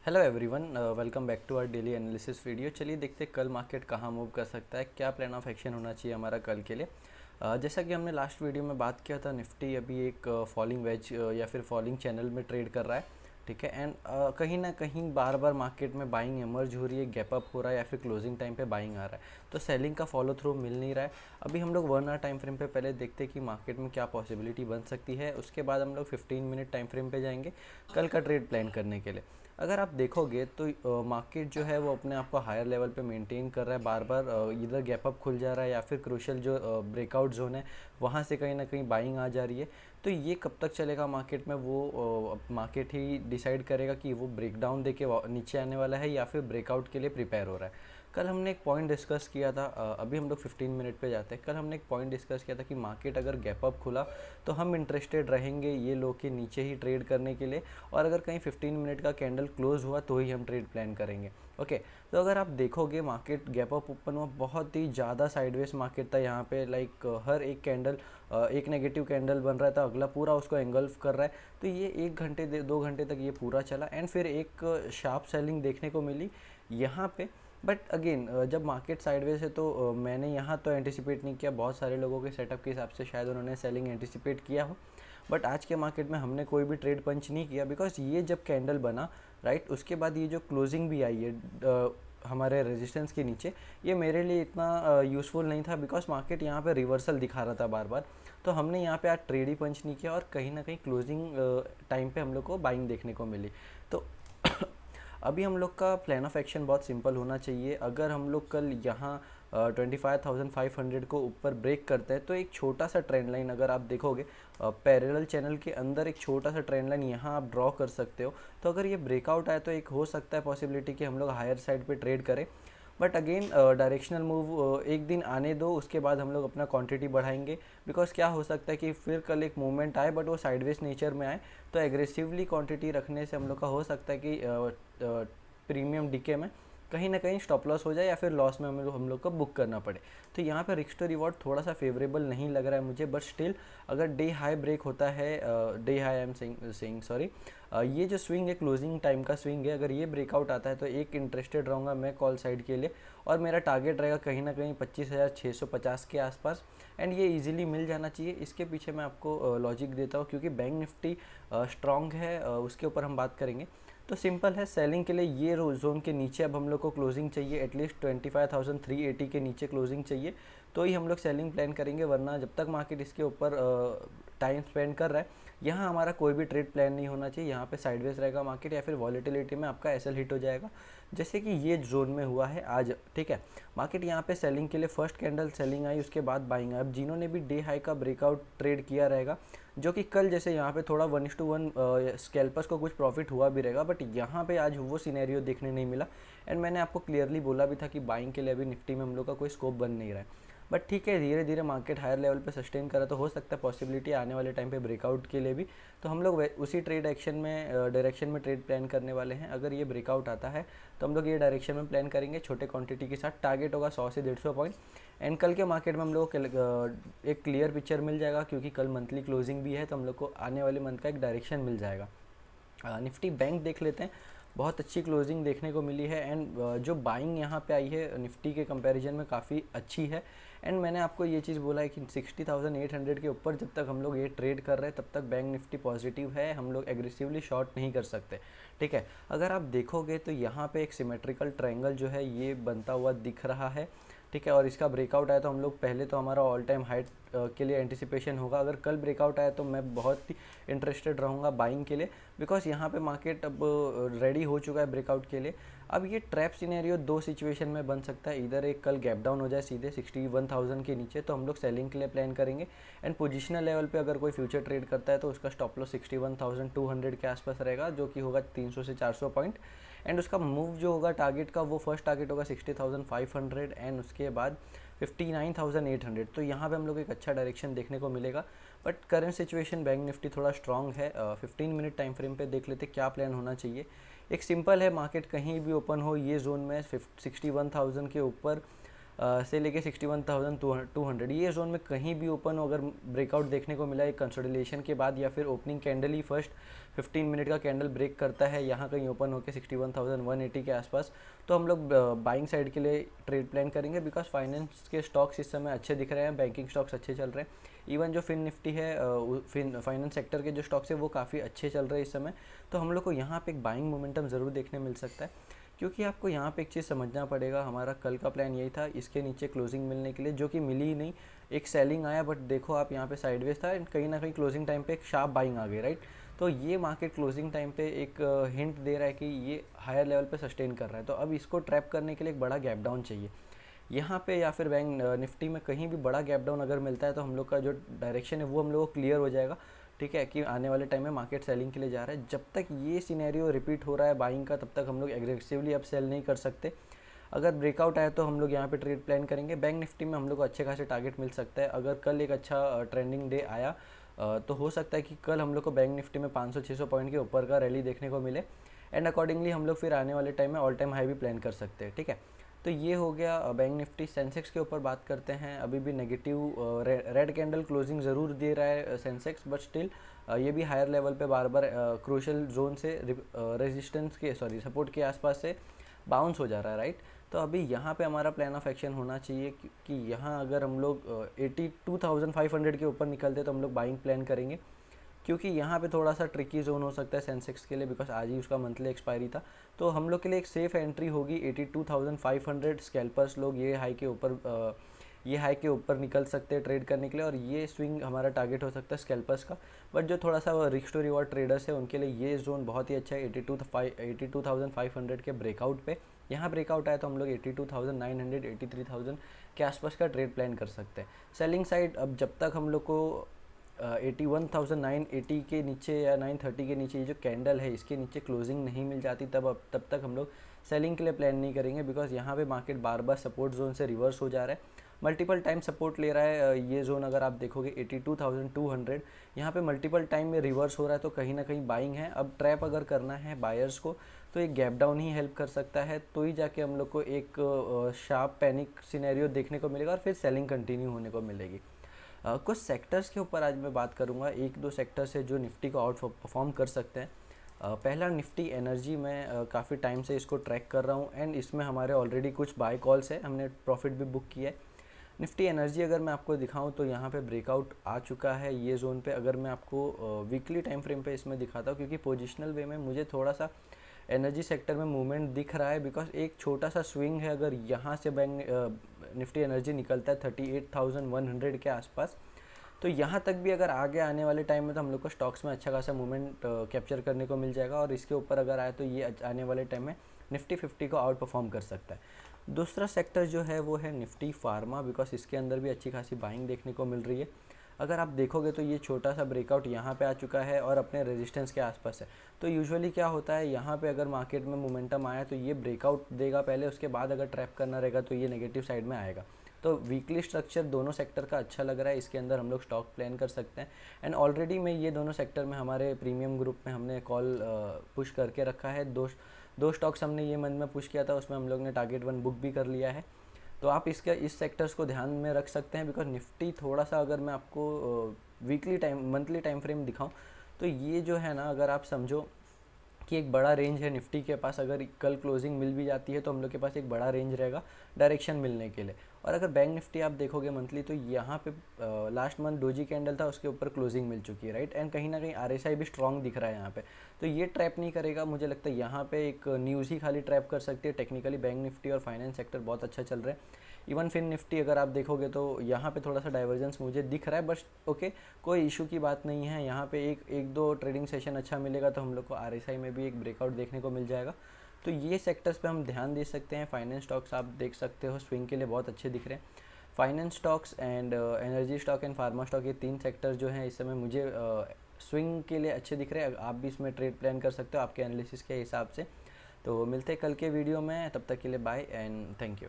Hello everyone, welcome back to our daily analysis video. चलिए देखते हैं कल मार्केट कहाँ मूव कर सकता है, क्या प्लान ऑफ एक्शन होना चाहिए हमारा कल के लिए। जैसा कि हमने लास्ट वीडियो में बात किया था, निफ्टी अभी एक फॉलिंग वेज या फिर फॉलिंग चैनल में ट्रेड कर रहा है, ठीक है। एंड कहीं ना कहीं बार बार मार्केट में बाइंग एमर्ज हो रही है, गैप अप हो रहा है या फिर क्लोजिंग टाइम पे बाइंग आ रहा है, तो सेलिंग का फॉलो थ्रू मिल नहीं रहा है। अभी हम लोग 1 आवर टाइम फ्रेम पे पहले देखते हैं कि मार्केट में क्या पॉसिबिलिटी बन सकती है, उसके बाद हम लोग 15 मिनट टाइम फ्रेम पे जाएंगे कल का ट्रेड प्लान करने के लिए। अगर आप देखोगे तो मार्केट जो है वो अपने आप को हायर लेवल पे मेंटेन कर रहा है, बार बार इधर गैप अप खुल जा रहा है या फिर क्रूशियल जो ब्रेकआउट जोन है वहाँ से कहीं ना कहीं बाइंग आ जा रही है। तो ये कब तक चलेगा मार्केट में, वो मार्केट ही डिसाइड करेगा कि वो ब्रेक डाउन दे के नीचे आने वाला है या फिर ब्रेकआउट के लिए प्रिपेयर हो रहा है। कल हमने एक पॉइंट डिस्कस किया था, अभी हम लोग 15 मिनट पे जाते हैं। कल हमने एक पॉइंट डिस्कस किया था कि मार्केट अगर गैप अप खुला तो हम इंटरेस्टेड रहेंगे ये लो के नीचे ही ट्रेड करने के लिए, और अगर कहीं 15 मिनट का कैंडल क्लोज हुआ तो ही हम ट्रेड प्लान करेंगे। ओके, तो अगर आप देखोगे मार्केट गैप अप ओपन हुआ, बहुत ही ज़्यादा साइडवेज मार्केट था यहाँ पे। लाइक हर एक कैंडल एक नेगेटिव कैंडल बन रहा था, अगला पूरा उसको एंगल्फ कर रहा है। तो ये 1 घंटे 2 घंटे तक ये पूरा चला एंड फिर एक शार्प सेलिंग देखने को मिली यहाँ पे। बट अगेन जब मार्केट साइडवेज है तो मैंने यहाँ तो एंटिसिपेट नहीं किया, बहुत सारे लोगों के सेटअप के हिसाब से शायद उन्होंने सेलिंग एंटिसिपेट किया हो। बट आज के मार्केट में हमने कोई भी ट्रेड पंच नहीं किया, बिकॉज ये जब कैंडल बना राइट, उसके बाद ये जो क्लोजिंग भी आई है हमारे रेजिस्टेंस के नीचे, ये मेरे लिए इतना यूज़फुल नहीं था, बिकॉज मार्केट यहाँ पे रिवर्सल दिखा रहा था बार बार। तो हमने यहाँ पे आज ट्रेड ही पंच नहीं किया और कहीं ना कहीं क्लोजिंग टाइम पे हम लोग को बाइंग देखने को मिली। तो अभी हम लोग का प्लान ऑफ एक्शन बहुत सिंपल होना चाहिए। अगर हम लोग कल यहाँ 25,500 को ऊपर ब्रेक करते हैं तो एक छोटा सा ट्रेंड लाइन, अगर आप देखोगे पैरेलल चैनल के अंदर एक छोटा सा ट्रेंड लाइन यहाँ आप ड्रॉ कर सकते हो। तो अगर ये ब्रेकआउट आए तो एक हो सकता है पॉसिबिलिटी कि हम लोग हायर साइड पे ट्रेड करें। बट अगेन डायरेक्शनल मूव एक दिन आने दो, उसके बाद हम लोग अपना क्वांटिटी बढ़ाएंगे। बिकॉज क्या हो सकता है कि फिर कल एक मूवमेंट आए बट वो साइडवेज नेचर में आए, तो एग्रेसिवली क्वांटिटी रखने से हम लोग का हो सकता है कि प्रीमियम डीके में कहीं ना कहीं स्टॉप लॉस हो जाए या फिर लॉस में हम लोग को बुक करना पड़े। तो यहाँ पे रिस्क टू रिवॉर्ड थोड़ा सा फेवरेबल नहीं लग रहा है मुझे। बट स्टिल अगर डे हाई ब्रेक होता है, day high I am saying sorry, ये जो स्विंग है क्लोजिंग टाइम का स्विंग है, अगर ये ब्रेकआउट आता है तो एक इंटरेस्टेड रहूँगा मैं कॉल साइड के लिए, और मेरा टारगेट रहेगा कहीं ना कहीं 25,650 के आसपास। एंड ये इजीली मिल जाना चाहिए। इसके पीछे मैं आपको लॉजिक देता हूँ, क्योंकि बैंक निफ्टी स्ट्रॉन्ग है, उसके ऊपर हम बात करेंगे। तो सिंपल है, सेलिंग के लिए ये जोन के नीचे अब हम लोग को क्लोजिंग चाहिए, एटलीस्ट 25,380 के नीचे क्लोजिंग चाहिए, तो ही हम लोग सेलिंग प्लान करेंगे। वरना जब तक मार्केट इसके ऊपर टाइम स्पेंड कर रहा है, यहाँ हमारा कोई भी ट्रेड प्लान नहीं होना चाहिए। यहाँ पे साइडवेज रहेगा मार्केट या फिर वॉलेटिलिटी में आपका एसएल हिट हो जाएगा, जैसे कि ये जोन में हुआ है आज, ठीक है। मार्केट यहाँ पे सेलिंग के लिए फर्स्ट कैंडल सेलिंग आई, उसके बाद बाइंग आई। अब जिन्होंने भी डे हाई का ब्रेकआउट ट्रेड किया रहेगा, जो कि कल जैसे यहाँ पे थोड़ा 1:1 स्कैल्पर्स को कुछ प्रॉफिट हुआ भी रहेगा, बट यहाँ पे आज वो सिनेरियो देखने नहीं मिला। एंड मैंने आपको क्लियरली बोला भी था कि बाइंग के लिए अभी निफ्टी में हम लोग का कोई स्कोप बन नहीं रहा है। बट ठीक है, धीरे धीरे मार्केट हायर लेवल पे सस्टेन करा तो हो सकता है पॉसिबिलिटी आने वाले टाइम पे ब्रेकआउट के लिए भी। तो हम लोग उसी ट्रेड एक्शन में डायरेक्शन में ट्रेड प्लान करने वाले हैं। अगर ये ब्रेकआउट आता है तो हम लोग ये डायरेक्शन में प्लान करेंगे, छोटे क्वांटिटी के साथ। टारगेट होगा 100 से 150 पॉइंट। एंड कल के मार्केट में हम लोग को एक क्लियर पिक्चर मिल जाएगा, क्योंकि कल मंथली क्लोजिंग भी है, तो हम लोग को आने वाले मंथ का एक डायरेक्शन मिल जाएगा। निफ्टी बैंक देख लेते हैं, बहुत अच्छी क्लोजिंग देखने को मिली है। एंड जो बाइंग यहाँ पे आई है निफ्टी के कंपैरिजन में काफ़ी अच्छी है। एंड मैंने आपको ये चीज़ बोला है कि 60,800 के ऊपर जब तक हम लोग ये ट्रेड कर रहे हैं तब तक बैंक निफ्टी पॉजिटिव है, हम लोग एग्रेसिवली शॉर्ट नहीं कर सकते, ठीक है। अगर आप देखोगे तो यहाँ पे एक सिमेट्रिकल ट्रायंगल जो है ये बनता हुआ दिख रहा है, ठीक है। और इसका ब्रेकआउट आया तो हम लोग पहले तो हमारा ऑल टाइम हाइट के लिए एंटिसिपेशन होगा। अगर कल ब्रेकआउट आया तो मैं बहुत ही इंटरेस्टेड रहूँगा बाइंग के लिए, बिकॉज यहाँ पे मार्केट अब रेडी हो चुका है ब्रेकआउट के लिए। अब ये ट्रैप सिनेरियो दो सिचुएशन में बन सकता है, इधर एक कल गैप डाउन हो जाए सीधे 61,000 के नीचे, तो हम लोग सेलिंग के लिए प्लान करेंगे। एंड पोजिशनल लेवल पे अगर कोई फ्यूचर ट्रेड करता है तो उसका स्टॉप लॉस 61,200 के आसपास रहेगा, जो कि होगा 300 से 400 पॉइंट। एंड उसका मूव जो होगा टारगेट का, वो फर्स्ट टारगेट होगा 60,500 एंड उसके बाद 59,800। तो यहाँ पे हम लोग एक अच्छा डायरेक्शन देखने को मिलेगा। But current situation bank Nifty थोड़ा स्ट्रांग है। 15 मिनट टाइम फ्रेम पे देख लेते क्या प्लान होना चाहिए। एक सिंपल है, मार्केट कहीं भी ओपन हो ये जोन में 61,000 के ऊपर से लेके 61,200 ये जोन में कहीं भी ओपन हो, अगर ब्रेकआउट देखने को मिला एक कंसोलिडेशन के बाद या फिर ओपनिंग कैंडल ही फर्स्ट 15 मिनट का कैंडल ब्रेक करता है यहाँ कहीं ओपन होकर 61,180 के आसपास, तो हम लोग बाइंग साइड के लिए ट्रेड प्लान करेंगे, बिकॉज फाइनेंस के स्टॉक्स इस समय अच्छे दिख रहे हैं, बैंकिंग स्टॉक्स अच्छे चल रहे हैं। इवन जो फिन निफ्टी है, फाइनेंस सेक्टर के जो स्टॉक्स है वो काफ़ी अच्छे चल रहे हैं इस समय, तो हम लोग को यहाँ पे एक बाइंग मोमेंटम ज़रूर देखने मिल सकता है। क्योंकि आपको यहाँ पे एक चीज़ समझना पड़ेगा, हमारा कल का प्लान यही था इसके नीचे क्लोजिंग मिलने के लिए, जो कि मिली ही नहीं। एक सेलिंग आया, बट देखो आप यहाँ पे साइडवेज था एंड कहीं ना कहीं क्लोजिंग टाइम पे एक शार्प बाइंग आ गई, राइट। तो ये मार्केट क्लोजिंग टाइम पे एक हिंट दे रहा है कि ये हायर लेवल पे सस्टेन कर रहा है, तो अब इसको ट्रैप करने के लिए एक बड़ा गैप डाउन चाहिए यहाँ पे, या फिर बैंक निफ्टी में कहीं भी बड़ा गैप डाउन अगर मिलता है तो हम लोग का जो डायरेक्शन है वो हम लोग को क्लियर हो जाएगा, ठीक है, कि आने वाले टाइम में मार्केट सेलिंग के लिए जा रहा है। जब तक ये सिनेरियो रिपीट हो रहा है बाइंग का, तब तक हम लोग एग्रेसिवली अब सेल नहीं कर सकते। अगर ब्रेकआउट आए तो हम लोग यहाँ पे ट्रेड प्लान करेंगे। बैंक निफ्टी में हम लोग को अच्छे खासे टारगेट मिल सकता है। अगर कल एक अच्छा ट्रेंडिंग डे आया तो हो सकता है कि कल हम लोग को बैंक निफ्टी में 500-600 पॉइंट के ऊपर का रैली देखने को मिले, एंड अकॉर्डिंगली हम लोग फिर आने वाले टाइम में ऑल टाइम हाई भी प्लान कर सकते हैं, ठीक है। तो ये हो गया बैंक निफ्टी। सेंसेक्स के ऊपर बात करते हैं, अभी भी नेगेटिव रेड कैंडल क्लोजिंग ज़रूर दे रहा है सेंसेक्स, बट स्टिल ये भी हायर लेवल पे बार बार क्रूशल जोन से रेजिस्टेंस के सपोर्ट के आसपास से बाउंस हो जा रहा है, राइट। तो अभी यहाँ पे हमारा प्लान ऑफ एक्शन होना चाहिए कि यहाँ अगर हम लोग 82,500 के ऊपर निकलते तो हम लोग बाइंग प्लान करेंगे, क्योंकि यहाँ पे थोड़ा सा ट्रिकी जोन हो सकता है सेंसेक्स के लिए, बिकॉज आज ही उसका मंथली एक्सपायरी था। तो हम लोग के लिए एक सेफ एंट्री होगी 82,500। स्कैल्पर्स लोग ये हाई के ऊपर निकल सकते हैं ट्रेड करने के लिए, और ये स्विंग हमारा टारगेट हो सकता है स्कैल्पर्स का। बट जो थोड़ा सा रिस्क टू रिवॉर्ड ट्रेडर्स है उनके लिए ये जोन बहुत ही अच्छा है 82,500 के ब्रेकआउट पे। यहाँ ब्रेकआउट आया तो हम लोग 82,900 83,000 के आसपास का ट्रेड प्लान कर सकते हैं। सेलिंग साइड अब जब तक हम लोग को 81,980 के नीचे या 930 के नीचे ये जो कैंडल है इसके नीचे क्लोजिंग नहीं मिल जाती, तब तक हम लोग सेलिंग के लिए प्लान नहीं करेंगे, बिकॉज यहाँ पे मार्केट बार बार सपोर्ट जोन से रिवर्स हो जा रहा है, मल्टीपल टाइम सपोर्ट ले रहा है। ये जोन अगर आप देखोगे 82,200, यहाँ पे मल्टीपल टाइम में रिवर्स हो रहा है, तो कहीं ना कहीं बाइंग है। अब ट्रैप अगर करना है बायर्स को तो एक गैप डाउन ही हेल्प कर सकता है, तो ही जाके हम लोग को एक शार्प पैनिक सिनेरियो देखने को मिलेगा और फिर सेलिंग कंटिन्यू होने को मिलेगी। कुछ सेक्टर्स के ऊपर आज मैं बात करूंगा, एक दो सेक्टर्स है जो निफ्टी को आउट परफॉर्म कर सकते हैं। पहला निफ्टी एनर्जी, में काफ़ी टाइम से इसको ट्रैक कर रहा हूँ एंड इसमें हमारे ऑलरेडी कुछ बाय कॉल्स है, हमने प्रॉफिट भी बुक किया है। निफ्टी एनर्जी अगर मैं आपको दिखाऊं तो यहाँ पे ब्रेकआउट आ चुका है ये जोन पे। अगर मैं आपको वीकली टाइम फ्रेम पे इसमें दिखाता हूँ, क्योंकि पोजिशनल वे में मुझे थोड़ा सा एनर्जी सेक्टर में मूवमेंट दिख रहा है, बिकॉज एक छोटा सा स्विंग है। अगर यहाँ से बैंक निफ्टी एनर्जी निकलता है 38,100 के आसपास, तो यहाँ तक भी अगर आगे आने वाले टाइम में तो हम लोग को स्टॉक्स में अच्छा खासा मूवमेंट कैप्चर करने को मिल जाएगा, और इसके ऊपर अगर आए तो ये आने वाले टाइम में निफ्टी 50 को आउट परफॉर्म कर सकता है। दूसरा सेक्टर जो है वो है निफ्टी फार्मा, बिकॉज इसके अंदर भी अच्छी खासी बाइंग देखने को मिल रही है। अगर आप देखोगे तो ये छोटा सा ब्रेकआउट यहाँ पे आ चुका है और अपने रेजिस्टेंस के आसपास है। तो यूजुअली क्या होता है, यहाँ पे अगर मार्केट में मोमेंटम आया तो ये ब्रेकआउट देगा पहले, उसके बाद अगर ट्रैप करना रहेगा तो ये नेगेटिव साइड में आएगा। तो वीकली स्ट्रक्चर दोनों सेक्टर का अच्छा लग रहा है, इसके अंदर हम लोग स्टॉक प्लान कर सकते हैं। एंड ऑलरेडी में ये दोनों सेक्टर में हमारे प्रीमियम ग्रुप में हमने कॉल पुश करके रखा है। दो स्टॉक्स हमने ये मंथ में पुश किया था, उसमें हम लोग ने टारगेट 1 बुक भी कर लिया है। तो आप इस सेक्टर्स को ध्यान में रख सकते हैं, बिकॉज निफ्टी थोड़ा सा, अगर मैं आपको मंथली टाइम फ्रेम दिखाऊं तो ये जो है ना, अगर आप समझो कि एक बड़ा रेंज है निफ्टी के पास, अगर कल क्लोजिंग मिल भी जाती है तो हम लोग के पास एक बड़ा रेंज रहेगा डायरेक्शन मिलने के लिए। और अगर बैंक निफ्टी आप देखोगे मंथली, तो यहाँ पे लास्ट मंथ डोजी कैंडल था, उसके ऊपर क्लोजिंग मिल चुकी है, राइट। एंड कहीं ना कहीं आरएसआई भी स्ट्रॉन्ग दिख रहा है यहाँ पे, तो ये ट्रैप नहीं करेगा। मुझे लगता है यहाँ पे एक न्यूज़ ही खाली ट्रैप कर सकती है। टेक्निकली बैंक निफ्टी और फाइनेंस सेक्टर बहुत अच्छा चल रहा है। इवन फिन निफ्टी अगर आप देखोगे तो यहाँ पे थोड़ा सा डाइवर्जेंस मुझे दिख रहा है, बट ओके, कोई इशू की बात नहीं है। यहाँ पे एक दो ट्रेडिंग सेशन अच्छा मिलेगा तो हम लोग को आरएसआई में भी एक ब्रेकआउट देखने को मिल जाएगा। तो ये सेक्टर्स पे हम ध्यान दे सकते हैं। फाइनेंस स्टॉक्स आप देख सकते हो स्विंग के लिए बहुत अच्छे दिख रहे हैं। Finance stocks and energy stock and pharma stock, ये 3 सेक्टर जो हैं इस समय मुझे स्विंग के लिए अच्छे दिख रहे हैं। आप भी इसमें ट्रेड प्लान कर सकते हो आपके एनालिसिस के हिसाब से। तो मिलते हैं कल के वीडियो में, तब तक के लिए बाय एंड थैंक यू।